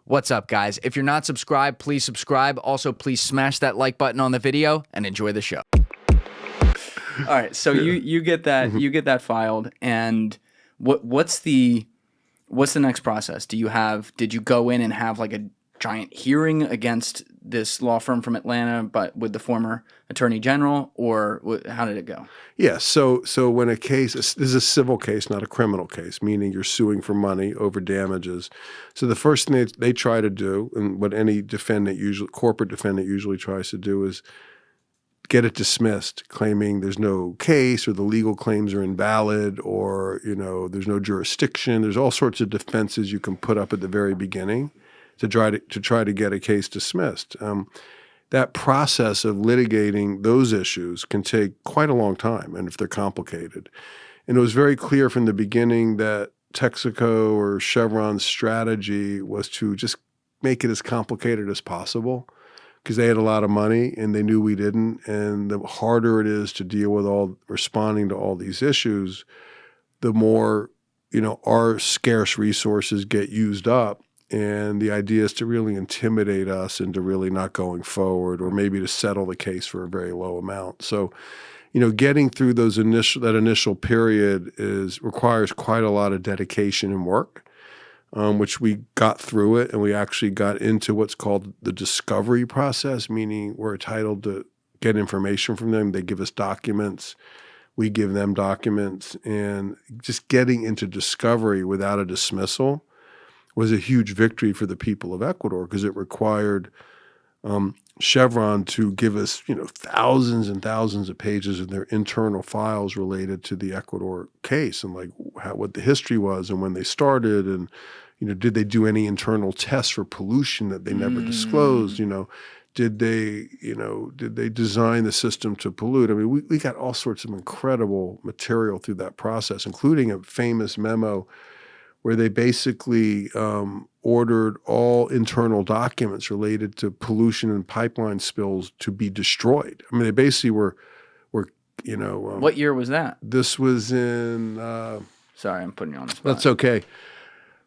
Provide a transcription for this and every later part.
What's up, guys? If you're not subscribed, please subscribe. Also, please smash that like button on the video and enjoy the show. All right, so you get that filed, and what's the next process? Did you go in and have like a giant hearing against this law firm from Atlanta, but with the former attorney general, or how did it go? Yeah, so when a case, this is a civil case, not a criminal case, meaning you're suing for money over damages. So the first thing they try to do, and what any corporate defendant usually tries to do, is get it dismissed, claiming there's no case or the legal claims are invalid, or there's no jurisdiction. There's all sorts of defenses you can put up at the very beginning to try to get a case dismissed. That process of litigating those issues can take quite a long time, and if they're complicated. And it was very clear from the beginning that Texaco or Chevron's strategy was to just make it as complicated as possible, because they had a lot of money and they knew we didn't. And the harder it is to deal with responding to all these issues, the more, our scarce resources get used up. And the idea is to really intimidate us into really not going forward, or maybe to settle the case for a very low amount. So, getting through that initial period requires quite a lot of dedication and work, which we got through it, and we actually got into what's called the discovery process, meaning we're entitled to get information from them. They give us documents. We give them documents. And just getting into discovery without a dismissal was a huge victory for the people of Ecuador, because it required Chevron to give us, thousands and thousands of pages of their internal files related to the Ecuador case, and what the history was and when they started, and did they do any internal tests for pollution that they never disclosed? Did they design the system to pollute? I mean, we got all sorts of incredible material through that process, including a famous memo where they basically ordered all internal documents related to pollution and pipeline spills to be destroyed. I mean, they basically were what year was that? This was in... Sorry, I'm putting you on the spot. That's okay.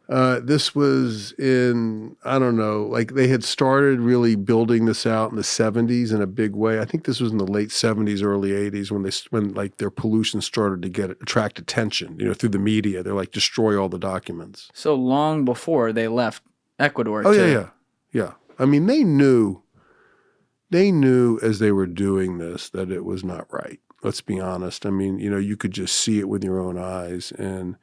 This was in, I don't know, they had started really building this out in the 70s in a big way. I think this was in the late 70s, early 80s when their pollution started to attract attention, through the media. They're like, destroy all the documents. So long before they left Ecuador. Oh, yeah. I mean, they knew as they were doing this that it was not right. Let's be honest. I mean, you could just see it with your own eyes, and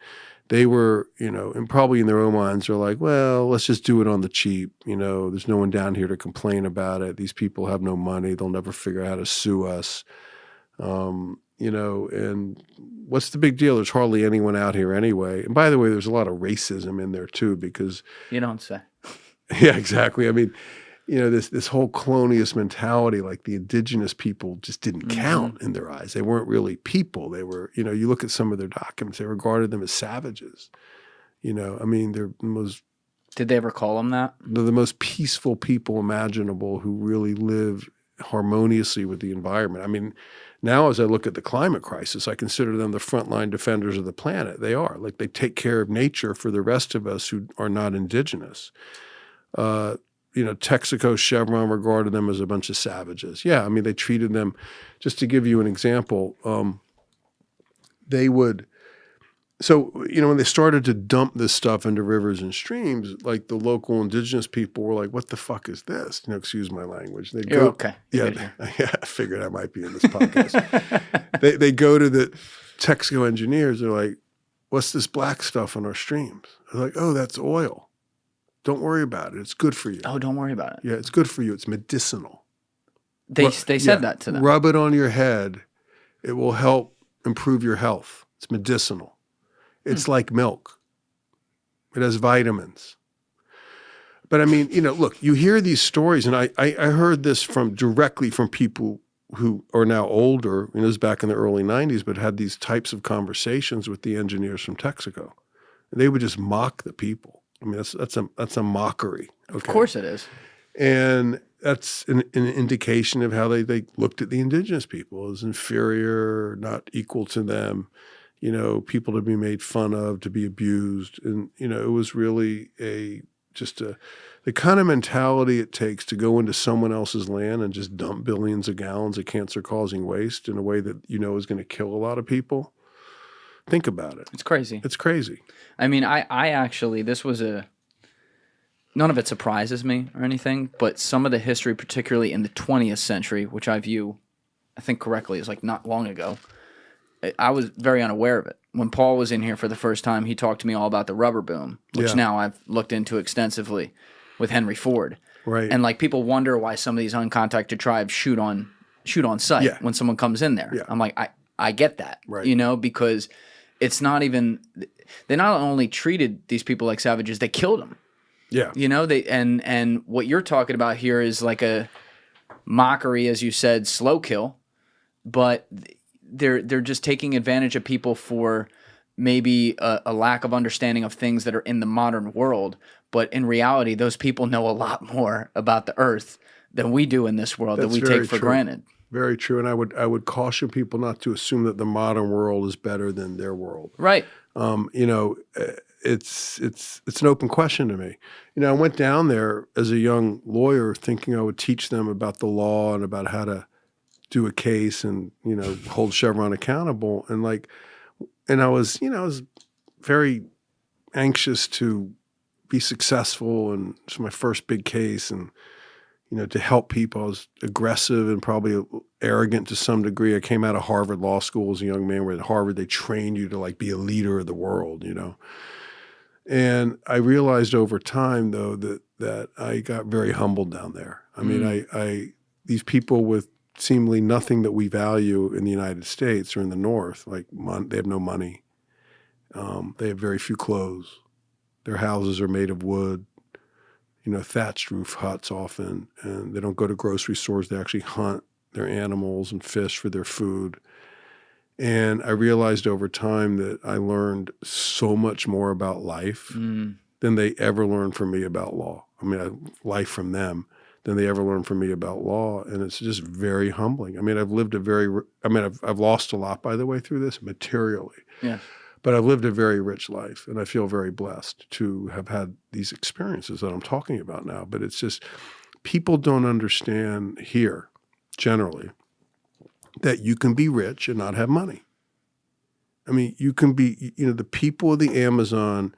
they were, and probably in their own minds, they're like, well, let's just do it on the cheap. There's no one down here to complain about it. These people have no money. They'll never figure out how to sue us. And what's the big deal? There's hardly anyone out here anyway. And by the way, there's a lot of racism in there too, because... You don't say. Yeah, exactly. I mean, this whole colonialist mentality, like the indigenous people just didn't count in their eyes. They weren't really people. They were, you look at some of their documents, they regarded them as savages. I mean, they're the most... Did they ever call them that? They're the most peaceful people imaginable, who really live harmoniously with the environment. I mean, now as I look at the climate crisis, I consider them the frontline defenders of the planet. They are. They take care of nature for the rest of us who are not indigenous. Texaco, Chevron regarded them as a bunch of savages. Yeah, I mean, they treated them, just to give you an example, they would, when they started to dump this stuff into rivers and streams, the local indigenous people were like, what the fuck is this? Excuse my language. They'd You're go, okay. Yeah, I figured I might be in this podcast. they go to the Texaco engineers, they're like, what's this black stuff in our streams? They're like, oh, that's oil. Don't worry about it. It's good for you. Oh, don't worry about it. Yeah, it's good for you. It's medicinal. They said that to them. Rub it on your head. It will help improve your health. It's medicinal. It's like milk. It has vitamins. But I mean, look, you hear these stories, and I heard this directly from people who are now older. It was back in the early 90s, but had these types of conversations with the engineers from Texaco. And they would just mock the people. I mean, that's a mockery. Okay? Of course it is. And that's an indication of how they looked at the indigenous people as inferior, not equal to them, people to be made fun of, to be abused. And, it was really the kind of mentality it takes to go into someone else's land and just dump billions of gallons of cancer-causing waste in a way that you know is going to kill a lot of people. Think about it. It's crazy. It's crazy. I mean, I actually, this was none of it surprises me or anything, but some of the history, particularly in the 20th century, which I think correctly, is like not long ago, I was very unaware of it. When Paul was in here for the first time, he talked to me all about the rubber boom, which now I've looked into extensively with Henry Ford. Right. And like people wonder why some of these uncontacted tribes shoot on sight when someone comes in there. Yeah. I'm like, I get that, Right. you know, because it's not even, they not only treated these people like savages, they killed them. Yeah. You know, and what you're talking about here is like a mockery, as you said, slow kill, but they're just taking advantage of people for maybe a lack of understanding of things that are in the modern world. But in reality, those people know a lot more about the earth than we do in this world that we take for granted. Very true. And I would caution people not to assume that the modern world is better than their world. Right. You know, it's an open question to me. You know, I went down there as a young lawyer thinking I would teach them about the law and about how to do a case and, you know, hold Chevron accountable. And I was very anxious to be successful, and it's my first big case, and, you know, to help people. I was aggressive and probably arrogant to some degree. I came out of Harvard Law School as a young man. Where at Harvard, they trained you to like be a leader of the world, you know. And I realized over time, though, that I got very humbled down there. I mean, these people with seemingly nothing that we value in the United States or in the North, like they have no money. They have very few clothes. Their houses are made of wood, you know, thatched roof huts often, and they don't go to grocery stores. They actually hunt their animals and fish for their food. And I realized over time that I learned so much more about life than they ever learned from me about law. I mean, life from them than they ever learned from me about law. And it's just very humbling. I mean, I've lost a lot, by the way, through this materially. Yeah. But I've lived a very rich life, and I feel very blessed to have had these experiences that I'm talking about now. But it's just people don't understand here, generally, that you can be rich and not have money. I mean, you can be, you know, the people of the Amazon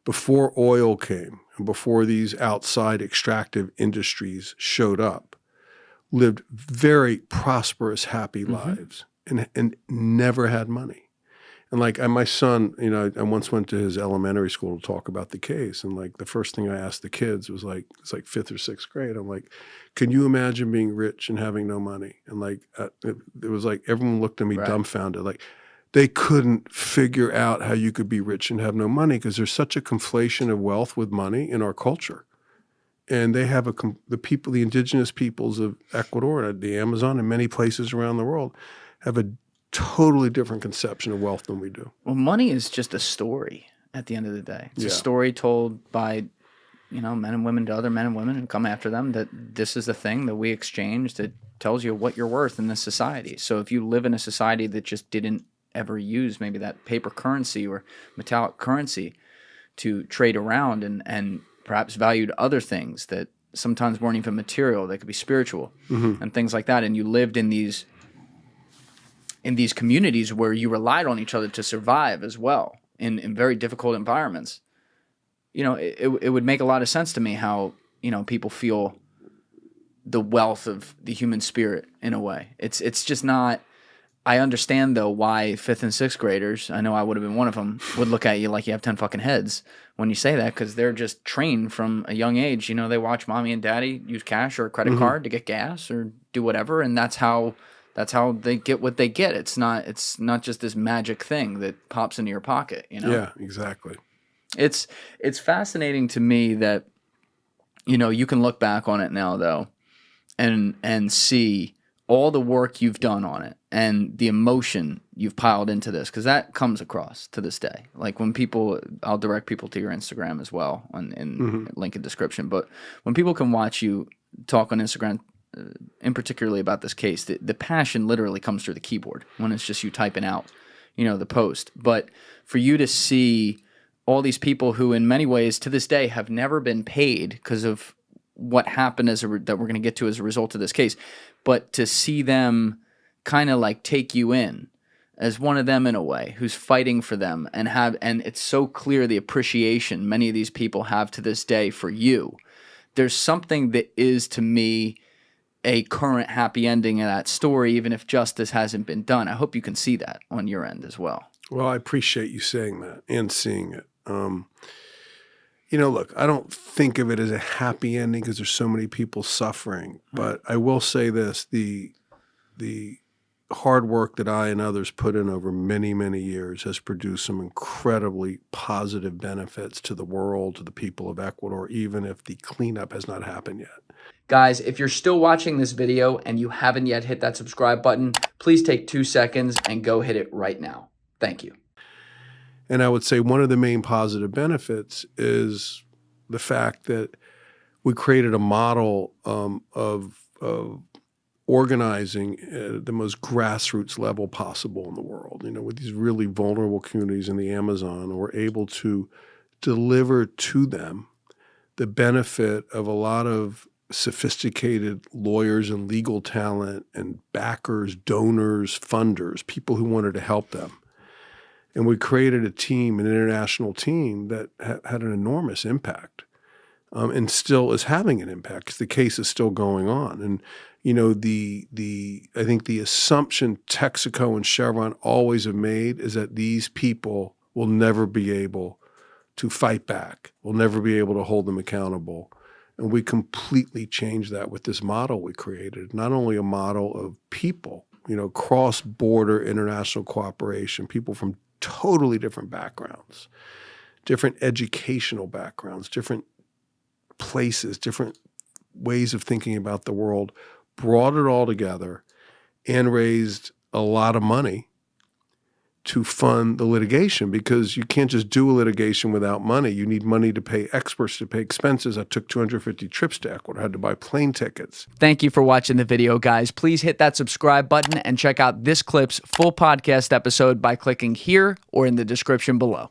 before oil came and before these outside extractive industries showed up lived very prosperous, happy lives and never had money. And like my son, you know, I once went to his elementary school to talk about the case. And like the first thing I asked the kids was like, it's like 5th or 6th grade. I'm like, can you imagine being rich and having no money? And like, it was like everyone looked at me dumbfounded. Like they couldn't figure out how you could be rich and have no money because there's such a conflation of wealth with money in our culture. And they have the indigenous peoples of Ecuador, the Amazon, and many places around the world have a totally different conception of wealth than we do. Well, money is just a story at the end of the day. It's a story told by, you know, men and women to other men and women who come after them, that this is the thing that we exchange that tells you what you're worth in this society. So if you live in a society that just didn't ever use maybe that paper currency or metallic currency to trade around and perhaps valued other things that sometimes weren't even material, they could be spiritual and things like that, and you lived in these communities where you relied on each other to survive as well in very difficult environments, you know, it would make a lot of sense to me how, you know, people feel the wealth of the human spirit in a way. It's just not. I understand though why 5th and 6th graders, I know I would have been one of them, would look at you like you have 10 fucking heads when you say that, because they're just trained from a young age. You know, they watch mommy and daddy use cash or a credit card to get gas or do whatever, and that's how they get what they get. It's not just this magic thing that pops into your pocket, you know? Yeah, exactly. It's fascinating to me that, you know, you can look back on it now though and see all the work you've done on it and the emotion you've piled into this, because that comes across to this day. Like when people, I'll direct people to your Instagram as well in link in description, but when people can watch you talk on Instagram, in particularly about this case, the passion literally comes through the keyboard when it's just you typing out, you know, the post. But for you to see all these people who in many ways to this day have never been paid because of what happened that we're going to get to as a result of this case, but to see them kind of like take you in as one of them in a way who's fighting for them, and it's so clear the appreciation many of these people have to this day for you. There's something that is, to me, a current happy ending in that story, even if justice hasn't been done. I hope you can see that on your end as well. Well, I appreciate you saying that and seeing it. Look, I don't think of it as a happy ending because there's so many people suffering. But I will say this, the hard work that I and others put in over many, many years has produced some incredibly positive benefits to the world, to the people of Ecuador, even if the cleanup has not happened yet. Guys, if you're still watching this video and you haven't yet hit that subscribe button, please take 2 seconds and go hit it right now. Thank you. And I would say one of the main positive benefits is the fact that we created a model of organizing at the most grassroots level possible in the world. With these really vulnerable communities in the Amazon, we're able to deliver to them the benefit of a lot of sophisticated lawyers and legal talent and backers, donors, funders, people who wanted to help them. And we created a team, an international team that had an enormous impact, and still is having an impact because the case is still going on. And I think the assumption Texaco and Chevron always have made is that these people will never be able to fight back, will never be able to hold them accountable. And we completely changed that with this model we created. Not only a model of people, cross-border international cooperation, people from totally different backgrounds, different educational backgrounds, different places, different ways of thinking about the world, brought it all together and raised a lot of money to fund the litigation, because you can't just do a litigation without money. You need money to pay experts, to pay expenses. I took 250 trips to Ecuador. I had to buy plane tickets. Thank you for watching the video, guys. Please hit that subscribe button and check out this clip's full podcast episode by clicking here or in the description below.